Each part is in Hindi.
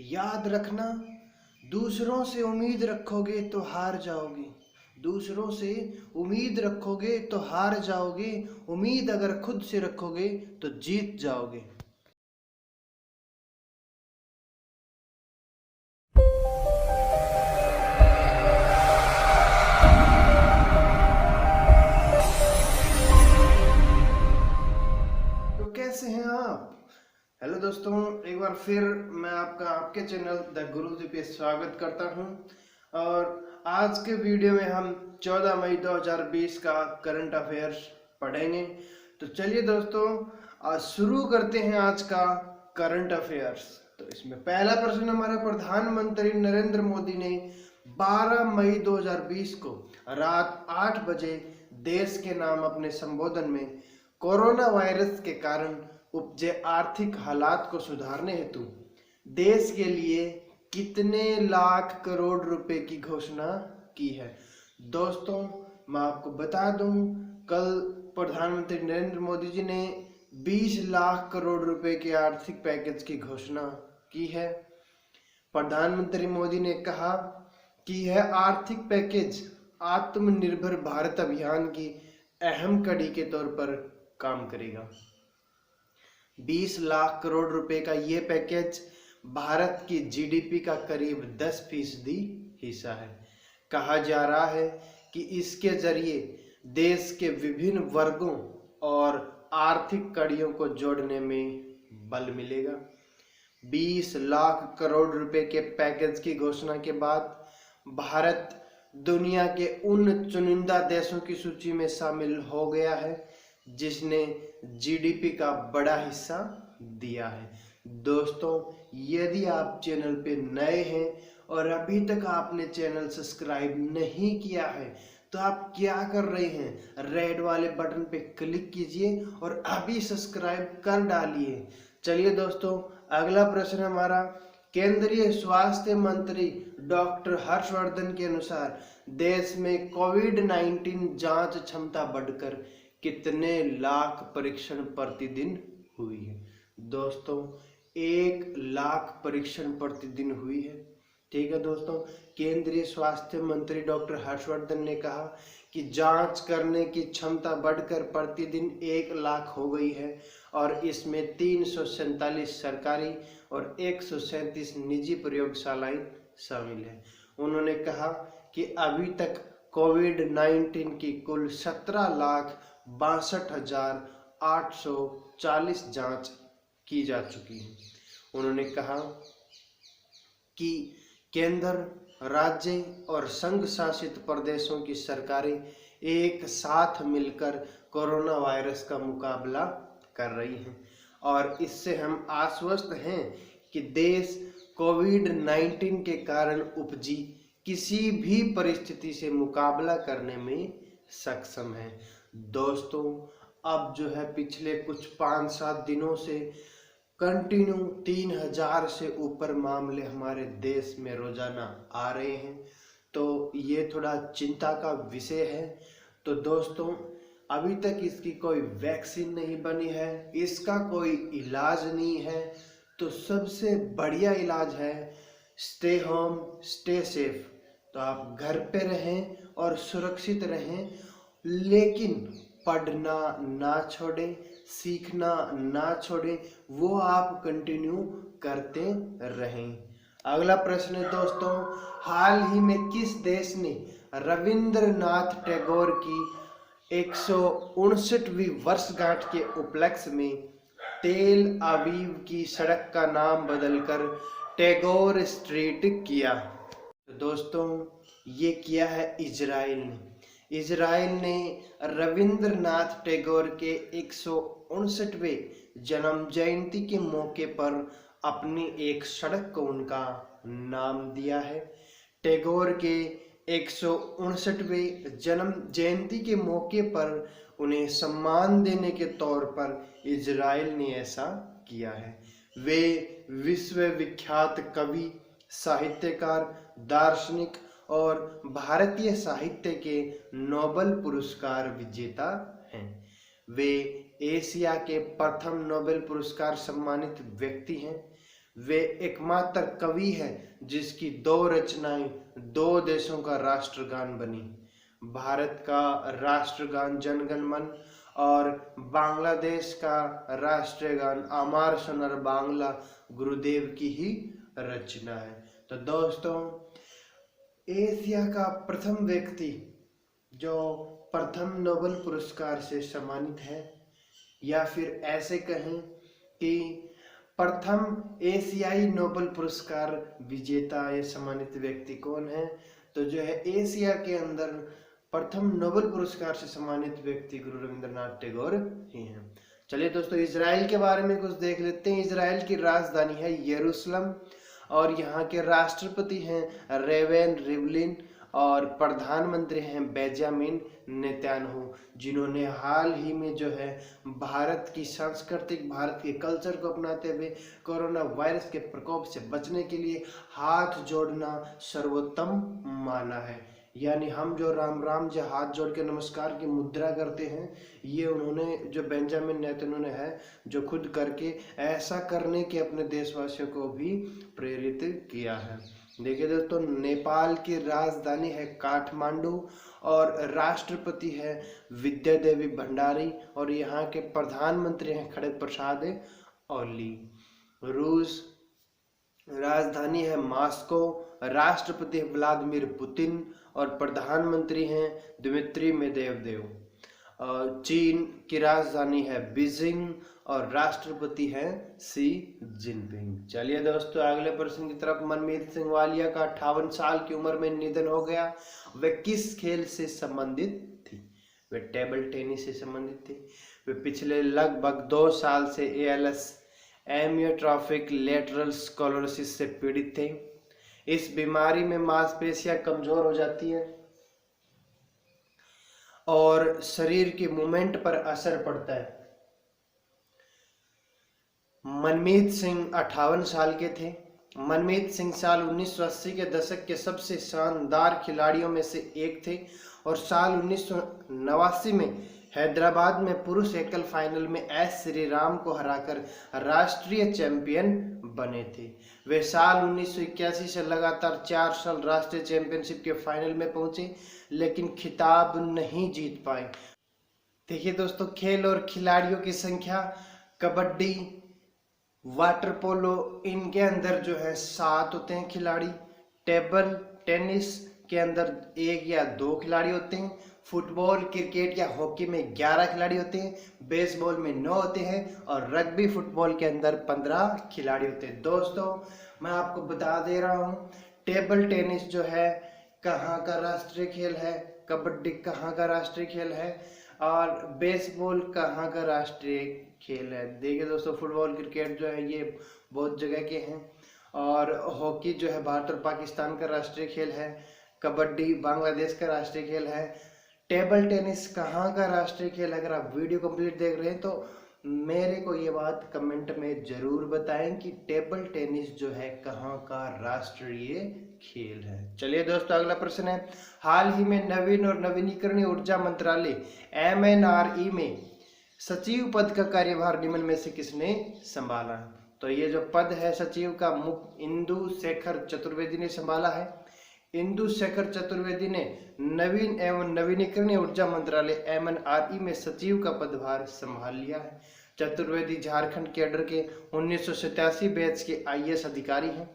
याद रखना, दूसरों से उम्मीद रखोगे तो हार जाओगे। दूसरों से उम्मीद रखोगे तो हार जाओगे। उम्मीद अगर खुद से रखोगे तो जीत जाओगे। तो कैसे हैं आप? हेलो दोस्तों, एक बार फिर मैं आपके चैनल द गुरुजी पे स्वागत करता हूं। और आज के वीडियो में हम 14 मई 2020 का करंट अफेयर्स पढ़ेंगे। तो चलिए दोस्तों, आज शुरू करते हैं आज का करंट अफेयर्स। तो इसमें पहला प्रश्न हमारा, प्रधानमंत्री नरेंद्र मोदी ने 12 मई 2020 को रात 8 बजे देश के नाम अपने संबोधन में कोरोना वायरस के कारण उपजे आर्थिक हालात को सुधारने हेतु देश के लिए कितने लाख करोड़ रुपए की घोषणा की है? दोस्तों, मैं आपको बता दूं, कल प्रधानमंत्री नरेंद्र मोदी जी ने 20 लाख करोड़ रुपए के आर्थिक पैकेज की घोषणा की है। प्रधानमंत्री मोदी ने कहा कि यह आर्थिक पैकेज आत्मनिर्भर भारत अभियान की अहम कड़ी के तौर पर काम करेगा। 20 लाख करोड़ रुपए का ये पैकेज भारत की जीडीपी का करीब 10% हिस्सा है। कहा जा रहा है कि इसके जरिए देश के विभिन्न वर्गों और आर्थिक कड़ियों को जोड़ने में बल मिलेगा। 20 लाख करोड़ रुपए के पैकेज की घोषणा के बाद भारत दुनिया के उन चुनिंदा देशों की सूची में शामिल हो गया है जिसने जीडीपी का बड़ा हिस्सा दिया है। दोस्तों, यदि आप चैनल पे नए हैं और अभी तक आपने चैनल सब्सक्राइब नहीं किया है तो आप क्या कर रहे हैं? रेड वाले बटन पे क्लिक कीजिए और अभी सब्सक्राइब कर डालिए। चलिए दोस्तों, अगला प्रश्न हमारा, केंद्रीय स्वास्थ्य मंत्री डॉक्टर हर्षवर्धन के अनुसार देश में कोविड-19 जांच क्षमता बढ़कर कितने लाख परीक्षण प्रतिदिन हुई है? दोस्तों, 1 लाख परीक्षण प्रतिदिन हुई है। ठीक है दोस्तों, केंद्रीय स्वास्थ्य मंत्री डॉक्टर हर्षवर्धन ने कहा कि जांच करने की क्षमता बढ़कर प्रतिदिन 1 लाख हो गई है और इसमें 347 सरकारी और 137 निजी प्रयोगशालाएं शामिल है। उन्होंने कहा कि अभी तक कोविड-19 की कुल 17,62,840 जांच की जा चुकी है। उन्होंने कहा कि केंद्र, राज्य और संघ शासित प्रदेशों की सरकारें एक साथ मिलकर कोरोना वायरस का मुकाबला कर रही हैं और इससे हम आश्वस्त हैं कि देश कोविड-19 के कारण उपजी किसी भी परिस्थिति से मुकाबला करने में सक्षम है। दोस्तों, अब जो है पिछले कुछ 5-7 दिनों से कंटिन्यू 3000 से ऊपर मामले हमारे देश में रोजाना आ रहे हैं, तो ये थोड़ा चिंता का विषय है। तो दोस्तों, अभी तक इसकी कोई वैक्सीन नहीं बनी है, इसका कोई इलाज नहीं है। तो सबसे बढ़िया इलाज है स्टे होम स्टे सेफ। तो आप घर पे रहें और सुरक्षित रहें, लेकिन पढ़ना ना छोड़ें, सीखना ना छोड़ें, वो आप कंटिन्यू करते रहें। अगला प्रश्न है दोस्तों, हाल ही में किस देश ने रविंद्रनाथ टैगोर की 159वीं वर्षगांठ के उपलक्ष्य में तेल अवीव की सड़क का नाम बदलकर टैगोर स्ट्रीट किया? तो दोस्तों, ये किया है इजराइल ने। इजराइल ने रविंद्रनाथ टैगोर के 159वें जन्म जयंती के मौके पर अपनी एक सड़क को उनका नाम दिया है। टैगोर के 159वें जन्म जयंती के मौके पर उन्हें सम्मान देने के तौर पर इजराइल ने ऐसा किया है। वे विश्वविख्यात कवि, साहित्यकार, दार्शनिक और भारतीय साहित्य के नोबेल पुरस्कार विजेता हैं। वे एशिया के प्रथम नोबेल पुरस्कार सम्मानित व्यक्ति हैं। वे एकमात्र कवि हैं जिसकी 2 रचनाएं 2 देशों का राष्ट्रगान बनी, भारत का राष्ट्रगान जन गण मन और बांग्लादेश का राष्ट्रीय गान आमार सोनार बांग्ला गुरुदेव की ही रचना है। तो दोस्तों, एशिया का प्रथम व्यक्ति जो प्रथम नोबेल पुरस्कार से सम्मानित है, या फिर ऐसे कहें कि प्रथम एशियाई नोबेल पुरस्कार विजेता या सम्मानित व्यक्ति कौन है, तो जो है एशिया के अंदर प्रथम नोबेल पुरस्कार से सम्मानित व्यक्ति गुरु रविंद्रनाथ टैगोर ही हैं। चलिए दोस्तों, इजराइल के बारे में कुछ देख लेते हैं। इजराइल की राजधानी है यरूशलेम और यहाँ के राष्ट्रपति हैं रेवेन रिवलिन और प्रधानमंत्री हैं बेंजामिन नेतन्याहू, जिन्होंने हाल ही में जो है भारत की सांस्कृतिक, भारत के कल्चर को अपनाते हुए कोरोना वायरस के प्रकोप से बचने के लिए हाथ जोड़ना सर्वोत्तम माना है। यानी हम जो राम राम जो हाथ जोड़ के नमस्कार की मुद्रा करते हैं, ये उन्होंने जो बेंजामिन नेतन्याहू ने है जो खुद करके ऐसा करने के अपने देशवासियों को भी प्रेरित किया है। देखिए दोस्तों, नेपाल की राजधानी है काठमांडू और राष्ट्रपति है विद्या देवी भंडारी और यहाँ के प्रधानमंत्री हैं खड़ग प्रसाद ओली। रूस राजधानी है मॉस्को, राष्ट्रपति है व्लादिमीर पुतिन और प्रधानमंत्री हैं दिमित्री मेदवेदेव। चीन की राजधानी है बीजिंग और राष्ट्रपति हैं शी जिनपिंग। चलिए दोस्तों, अगले प्रश्न की तरफ। मनमीत सिंह वालिया का 58 साल की उम्र में निधन हो गया। वे किस खेल से संबंधित थी? वे टेबल टेनिस से संबंधित थी। वे पिछले लगभग 2 साल से ALS एमियोट्रोफिक लेटरल स्क्लेरोसिस से पीड़ित थे। इस बीमारी में मांसपेशियां कमजोर हो जाती है और शरीर की मूवमेंट पर असर पड़ता है। मनमीत सिंह 58 साल के थे। मनमीत सिंह साल 1980 के दशक के सबसे शानदार खिलाड़ियों में से एक थे और साल 1989 में हैदराबाद में पुरुष एकल फाइनल में S श्रीराम को हराकर राष्ट्रीय चैंपियन बने थे। वे साल 1981 से लगातार 4 साल राष्ट्रीय चैंपियनशिप के फाइनल में पहुंचे लेकिन खिताब नहीं जीत पाए। देखिए दोस्तों, खेल और खिलाड़ियों की संख्या, कबड्डी, वाटर पोलो, इनके अंदर जो है 7 होते हैं खिलाड़ी। टेबल टेनिस के अंदर 1 या 2 खिलाड़ी होते हैं। फुटबॉल, क्रिकेट या हॉकी में 11 खिलाड़ी होते हैं। बेसबॉल में 9 होते हैं और रग्बी फुटबॉल के अंदर 15 खिलाड़ी होते हैं। दोस्तों, मैं आपको बता दे रहा हूँ, टेबल टेनिस जो है कहाँ का राष्ट्रीय खेल है, कबड्डी कहाँ का राष्ट्रीय खेल है और बेसबॉल कहाँ का राष्ट्रीय खेल है। देखिए दोस्तों, फुटबॉल क्रिकेट जो है ये बहुत जगह के हैं और हॉकी जो है भारत और पाकिस्तान का राष्ट्रीय खेल है। कबड्डी बांग्लादेश का राष्ट्रीय खेल है। टेबल टेनिस कहाँ का राष्ट्रीय खेल? अगर आप वीडियो कंप्लीट देख रहे हैं तो मेरे को ये बात कमेंट में जरूर बताएं कि टेबल टेनिस जो है कहाँ का राष्ट्रीय खेल है। चलिए दोस्तों, अगला प्रश्न है। हाल ही में नवीन और नवीनीकरणीय ऊर्जा मंत्रालय MNRE में सचिव पद का कार्यभार निम्न में से किसने संभाला? तो ये जो पद है सचिव का, मुख्य इंदु शेखर चतुर्वेदी ने संभाला है। इंदु शेखर चतुर्वेदी ने नवीन एवं नवीनीकरणीय ऊर्जा मंत्रालय MNRE में सचिव का पदभार संभाल लिया है। चतुर्वेदी झारखंड कैडर के 1987 बैच के IAS अधिकारी हैं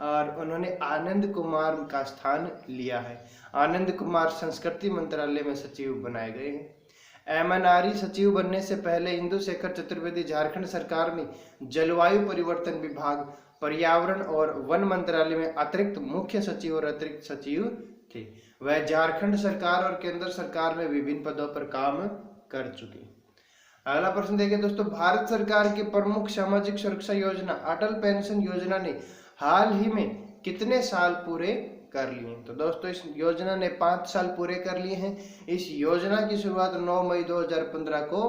और उन्होंने आनंद कुमार का स्थान लिया है। आनंद कुमार संस्कृति मंत्रालय में सचिव बनाए गए हैं। MNRE सचिव बनने से पहले इंदु शेखर चतुर्वेदी झारखंड सरकार में जलवायु परिवर्तन विभाग, पर्यावरण और वन मंत्रालय में अतिरिक्त मुख्य सचिव और अतिरिक्त सचिव थे। वह झारखंड सरकार और केंद्र सरकार में विभिन्न पदों पर काम कर चुके। अगला प्रश्न देखिए दोस्तों, भारत सरकार की प्रमुख सामाजिक सुरक्षा योजना अटल पेंशन योजना ने हाल ही में कितने साल पूरे कर लिए? तो दोस्तों, इस योजना ने 5 साल पूरे कर लिए हैं। इस योजना की शुरुआत 9 मई 2015 को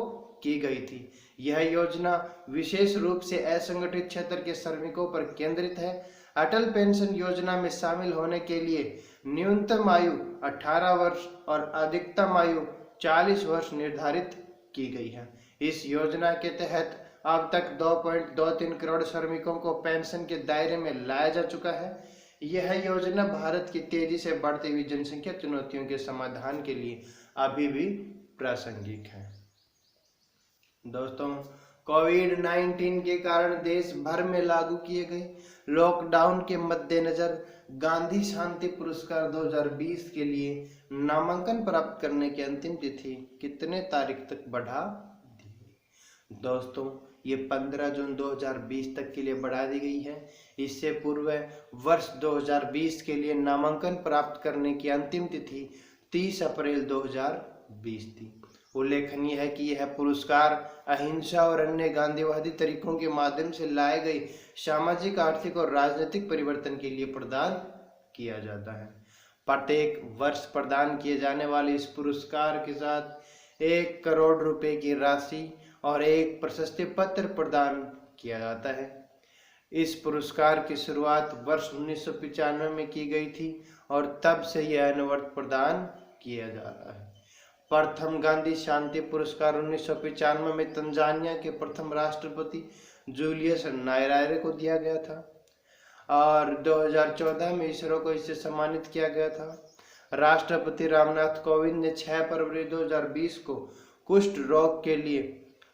की गई थी। यह योजना विशेष रूप से असंगठित क्षेत्र के श्रमिकों पर केंद्रित है। अटल पेंशन योजना में शामिल होने के लिए न्यूनतम आयु 18 वर्ष और अधिकतम आयु 40 वर्ष निर्धारित की गई है। इस योजना के तहत अब तक 2.23 करोड़ श्रमिकों को पेंशन के दायरे में लाया जा चुका है। यह योजना भारत की तेजी से बढ़ती हुई जनसंख्या चुनौतियों के समाधान के लिए अभी भी प्रासंगिक है। दोस्तों, कोविड-19 के कारण देश भर में लागू किए गए लॉकडाउन के मद्देनजर गांधी शांति पुरस्कार 2020 के लिए नामांकन प्राप्त करने की अंतिम तिथि कितने तारीख तक बढ़ा दी गई? दोस्तों, ये 15 जून 2020 तक के लिए बढ़ा दी गई है। इससे पूर्व वर्ष 2020 के लिए नामांकन प्राप्त करने की अंतिम तिथि 30 अप्रैल 2020 थी। उल्लेखनीय है कि यह पुरस्कार अहिंसा और अन्य गांधीवादी तरीकों के माध्यम से लाए गए सामाजिक, आर्थिक और राजनीतिक परिवर्तन के लिए प्रदान किया जाता है। प्रत्येक वर्ष प्रदान किए जाने वाले इस पुरस्कार के साथ 1 करोड़ रुपए की राशि और एक प्रशस्ति पत्र प्रदान किया जाता है। इस पुरस्कार की शुरुआत वर्ष 1995 में की गई थी और तब से यह अनवरत प्रदान किया जा रहा है। प्रथम गांधी शांति पुरस्कार 1995 में तंजानिया के प्रथम राष्ट्रपति जूलियस नायरारे को दिया गया था और 2014 में इसरो को इससे सम्मानित किया गया था। राष्ट्रपति रामनाथ कोविंद ने 6 फरवरी 2020 को कुष्ठ रोग के लिए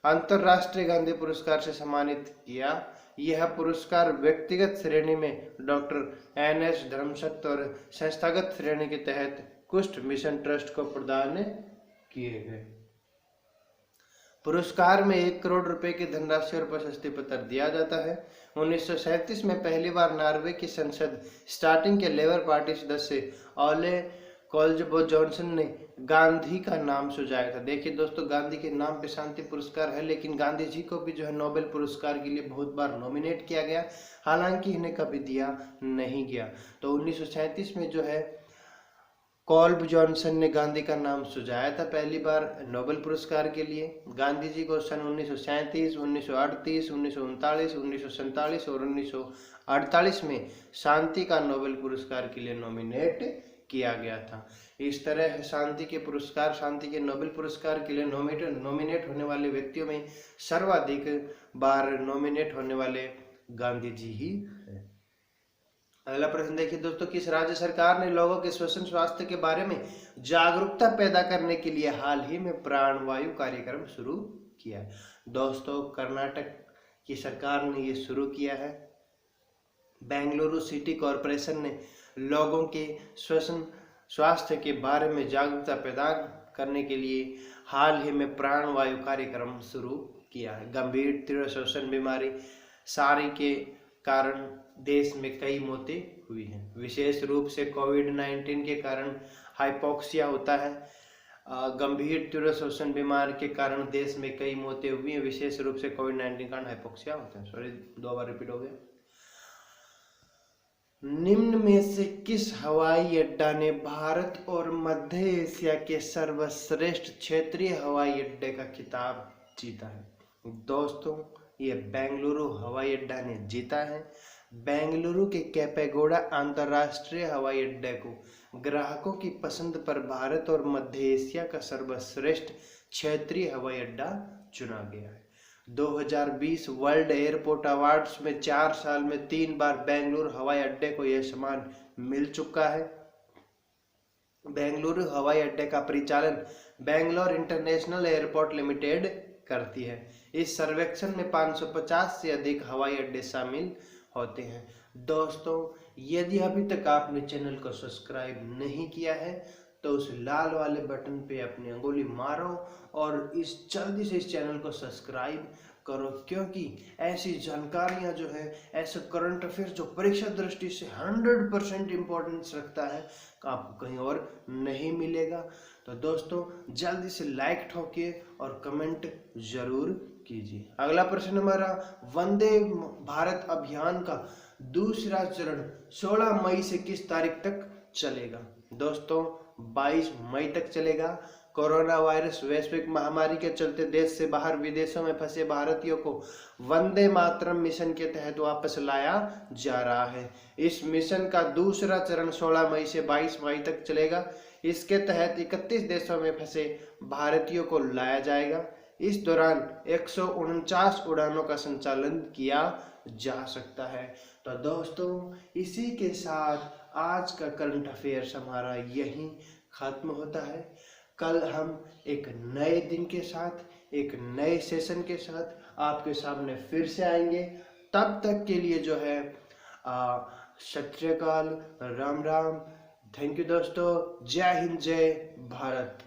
अंतर्राष्ट्रीय गांधी पुरस्कार से सम्मानित किया। यह पुरस्कार व्यक्तिगत श्रेणी में डॉक्टर NS धर्मशक्त और संस्थागत श्रेणी के तहत कुष्ठ मिशन ट्रस्ट को प्रदान किए गए। पुरस्कार में 1 करोड़ रुपए की धनराशि और प्रशस्ति पत्र दिया जाता है। 1937 में पहली बार नॉर्वे की संसद स्टार्टिंग के लेबर पार्टी सदस्य ओले कोल्जबो जॉनसन ने गांधी का नाम सुझाया था। देखिए दोस्तों, गांधी के नाम पे शांति पुरस्कार है, लेकिन गांधी जी को भी जो है नोबेल पुरस्कार के लिए बहुत बार नॉमिनेट किया गया, हालांकि इन्हें कभी दिया नहीं गया। तो 1937 में जो है कोल्ब जॉनसन ने गांधी का नाम सुझाया था पहली बार नोबेल पुरस्कार के लिए। गांधी जी को सन 1937, 1938, 1939, 1947 और 1948 में शांति का नोबेल पुरस्कार के लिए नॉमिनेट किया गया था। इस तरह शांति के नोबेल पुरस्कार के लिए नॉमिनेट होने वाले व्यक्तियों में सर्वाधिक बार नॉमिनेट होने वाले गांधी जी ही है। अगला प्रश्न देखिए दोस्तों, किस राज्य सरकार ने लोगों के श्वसन स्वास्थ्य के बारे में जागरूकता पैदा करने के लिए हाल ही में प्राणवायु कार्यक्रम शुरू किया है? दोस्तों, कर्नाटक की सरकार ने ये शुरू किया है। बेंगलुरु सिटी कॉरपोरेशन ने लोगों के श्वसन स्वास्थ्य के बारे में जागरूकता पैदा करने के लिए हाल ही में प्राणवायु कार्यक्रम शुरू किया है। गंभीर तीव्र श्वसन बीमारी सारी के कारण देश में कई मौतें हुई हैं। विशेष रूप से कोविड-19 के कारण हाइपोक्सिया होता है। गंभीर तीव्र श्वसन बीमारी के कारण देश में कई मौतें हुई हैं। विशेष रूप से कोविड-19 के कारण हाइपोक्सिया होता है। सॉरी, 2 बार रिपीट हो गया। निम्न में से किस हवाई अड्डा ने भारत और मध्य एशिया के सर्वश्रेष्ठ क्षेत्रीय हवाई अड्डे का खिताब जीता है? दोस्तों, ये बेंगलुरु हवाई अड्डा ने जीता है। बेंगलुरु के कैपेगौड़ा अंतर्राष्ट्रीय हवाई अड्डे को ग्राहकों की पसंद पर भारत और मध्य एशिया का सर्वश्रेष्ठ क्षेत्रीय हवाई अड्डा चुना गया है। 2020 वर्ल्ड एयरपोर्ट अवार्ड्स में 4 साल में 3 बार बेंगलुरु हवाई अड्डे को यह सम्मान मिल चुका है। बेंगलुरु हवाई अड्डे का परिचालन बेंगलोर इंटरनेशनल एयरपोर्ट लिमिटेड करती है। इस सर्वेक्षण में 550 से अधिक हवाई अड्डे शामिल होते हैं। दोस्तों, यदि अभी तक आपने चैनल को सब्सक्राइब नहीं किया है तो उस लाल वाले बटन पे अपनी अंगुली मारो और जल्दी से इस चैनल को सब्सक्राइब करो, क्योंकि ऐसी जानकारियां जो है, ऐसे करंट अफेयर्स जो परीक्षा दृष्टि से 100% इम्पोर्टेंस रखता है, आपको कहीं और नहीं मिलेगा। तो दोस्तों, जल्दी से लाइक ठोकिए और कमेंट जरूर कीजिए। अगला प्रश्न हमारा, वंदे भारत अभियान का दूसरा चरण 16 मई से किस तारीख तक चलेगा? दोस्तों, 22 मई तक चलेगा। कोरोना वायरस वैश्विक महामारी के चलते देश से बाहर विदेशों में फंसे भारतीयों को वंदे मातरम मिशन के तहत वापस लाया जा रहा है। इस मिशन का दूसरा चरण 16 मई से 22 मई तक चलेगा। इसके तहत 31 देशों में फंसे भारतीयों को लाया जाएगा। इस दौरान 149 उड़ानों का संचालन किया जा सकता है। तो दोस्तों, इसी के साथ आज का करंट अफेयर्स हमारा यहीं खत्म होता है। कल हम एक नए दिन के साथ, एक नए सेशन के साथ आपके सामने फिर से आएंगे। तब तक के लिए जो है सत श्री अकाल, राम राम, थैंक यू दोस्तों, जय हिंद, जय भारत।